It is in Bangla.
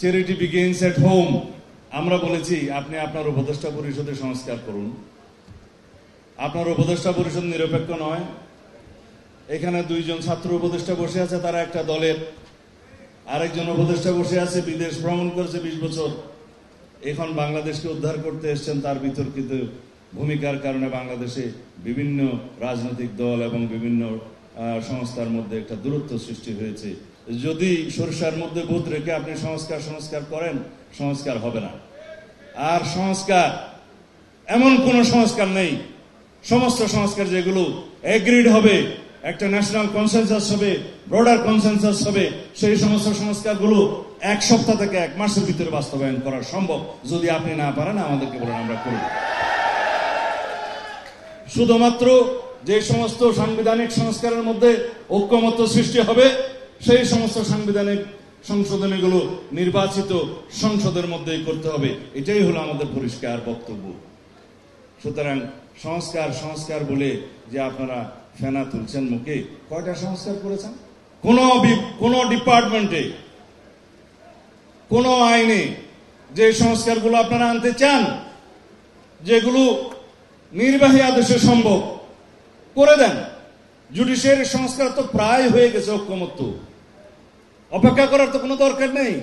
Charity begins at home. আমরা বলেছি আপনি আপনার উপদেষ্টা পরিষদে সংস্কার করুন। আপনার উপদেষ্টা পরিষদ নিরপেক্ষ নয়। এখানে দুইজন ছাত্র উপদেষ্টা বসে আছে, তারা একটা দলের। আরেকজন উপদেষ্টা বসে আছে, বিদেশ ভ্রমণ করেছে 20 বছর, এখন বাংলাদেশকে উদ্ধার করতে এসছেন। তার বিতর্কিত ভূমিকার কারণে বাংলাদেশে বিভিন্ন রাজনৈতিক দল এবং বিভিন্ন সংস্থার মধ্যে একটা দূরত্ব সৃষ্টি হয়েছে। যদি সরিষার মধ্যে বোধ রেখে আপনি সংস্কার করেন, সংস্কার হবে না। আর সংস্কার, এমন কোন সংস্কার নেই, সমস্ত সংস্কার যেগুলো এগ্রিড হবে, একটা ন্যাশনাল কনসেনসাস হবে, ব্রডার কনসেনসাস হবে, সেই সমস্ত সংস্কারগুলো 1 সপ্তাহ থেকে 1 মাসের ভিতরে বাস্তবায়ন করা সম্ভব। যদি আপনি না পারেন আমাদেরকে বলেন, আমরা করব। শুধুমাত্র যে সমস্ত সাংবিধানিক সংস্কারের মধ্যে ঐক্যমত্য সৃষ্টি হবে, সেই সমস্ত সাংবিধানিক সংশোধনীগুলো নির্বাচিত সংসদের মধ্যেই করতে হবে। এটাই হলো আমাদের পরিষ্কার বক্তব্য। সুতরাং সংস্কার বলে যে আপনারা ফেনা তুলছেন মুখে, কয়টা সংস্কার করেছেন? কোন ডিপার্টমেন্টে, কোন আইনে যে সংস্কারগুলো আপনারা আনতে চান, যেগুলো নির্বাহী আদেশে সম্ভব, করে দেন। জুডিশিয়ারি সংস্কার তো প্রায় হয়ে গেছে ঐক্যমত্য, অপেক্ষা করার তো কোনো দরকার নেই।